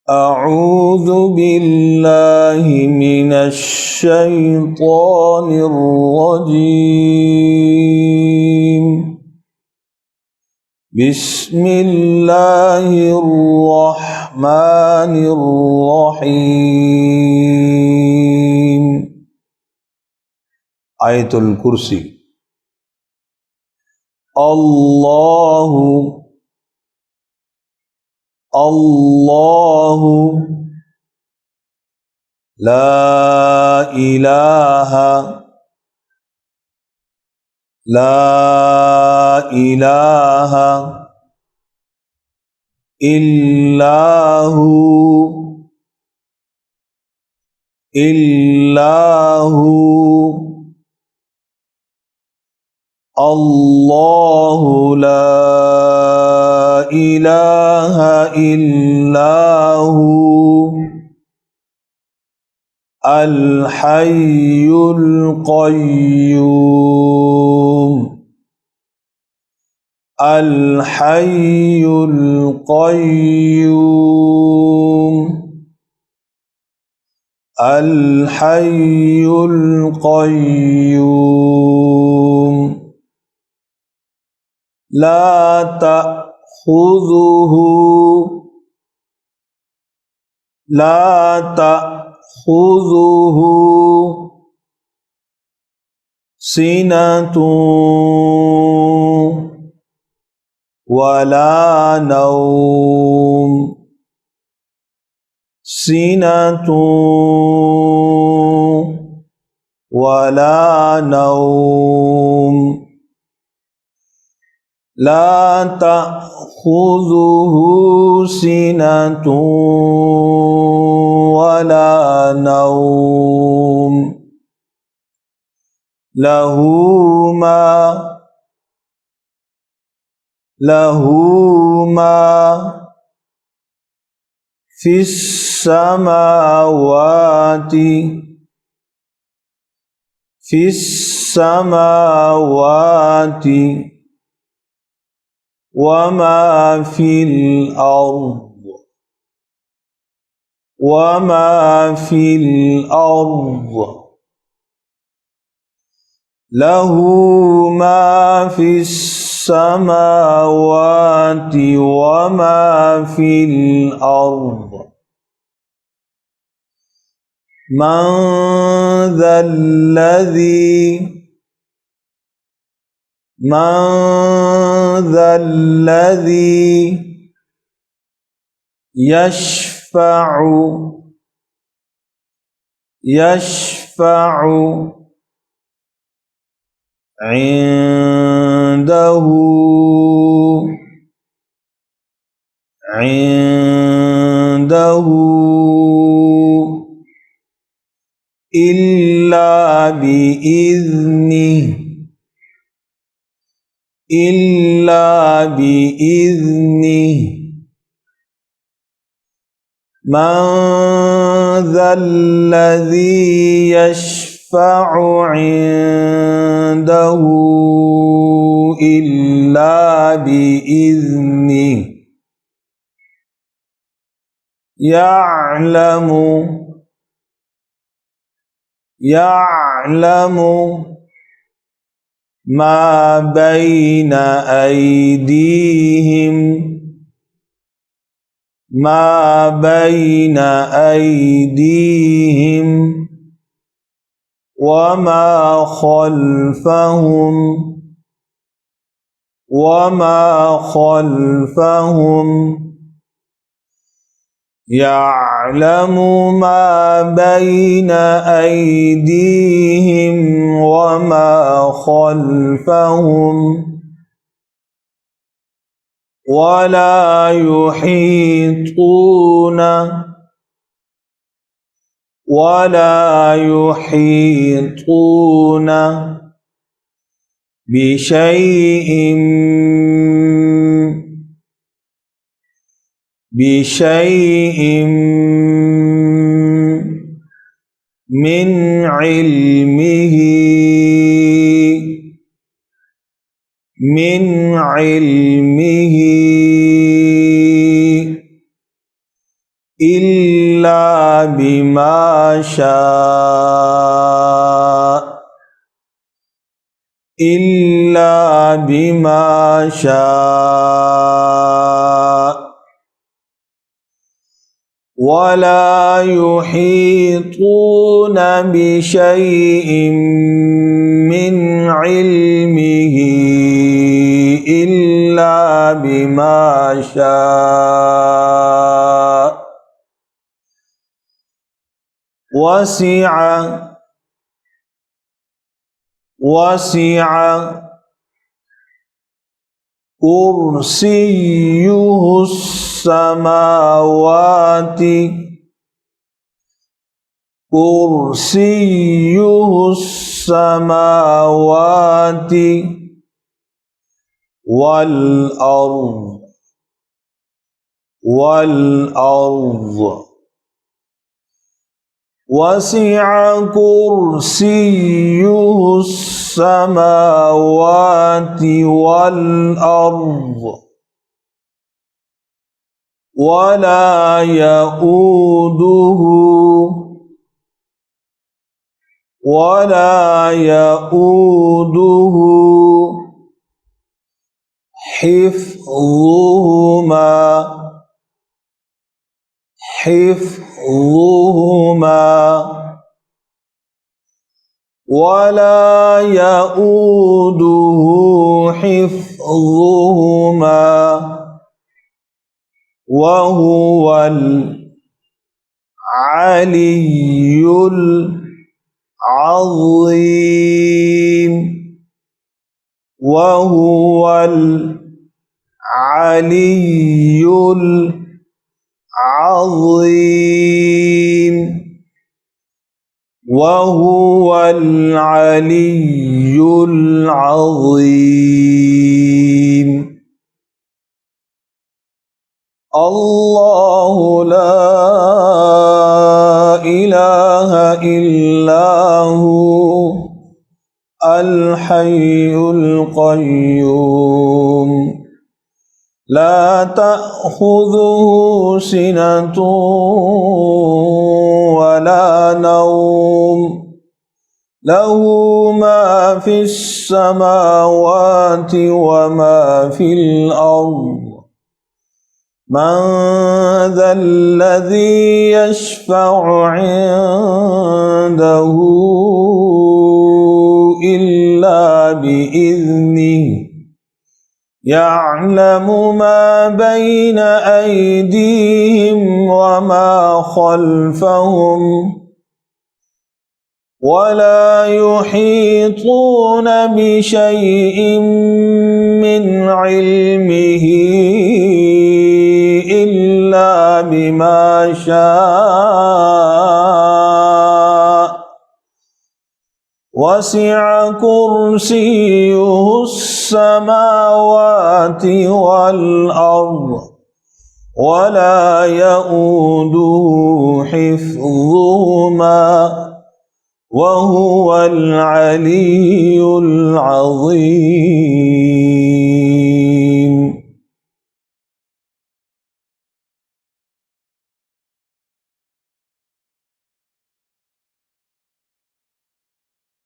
أعوذ بالله من الشيطان الرجيم. بسم الله الرحمن الرحيم. آية الكرسي. الله لا إله إلا هو الله لا إله إلا هو الحي القيوم. الحي القيوم. الحي القيوم. لا تأخذه سنة ولا نوم. سنة ولا نوم. لا تأخذه سنة ولا نوم. له ما في السماوات وما في الأرض. له ما في السماوات وما في الأرض. من ذا الذي يشفع عنده إلا بإذنه. من ذا الذي يشفع عنده إلا بإذنه. يعلم ما بين أيديهم وما خلفهم. يعلم ما بين أيديهم وما خلفهم ولا يحيطون بشيء من علمه إلا بما شاء إلا بما شاء ولا يحيطون بشيء من علمه إلا بما شاء وسع كرسيه السماوات والأرض وسع كرسيه السماوات والأرض ولا يؤوده حفظهما ولا يؤوده حفظهما وهو العلي العظيم وهو العلي العظيم وهو العلي العظيم. الله لا إله إلا هو الحي القيوم لا تأخذه سنة ولا نوم له ما في السماوات وما في الأرض من ذا الذي يشفع عنده إلا بإذنه يعلم ما بين أيديهم وما خلفهم ولا يحيطون بشيء من علمه إلا بما شاء وسع كرسيه السماوات والأرض ولا يؤوده حفظهما وهو العلي العظيم.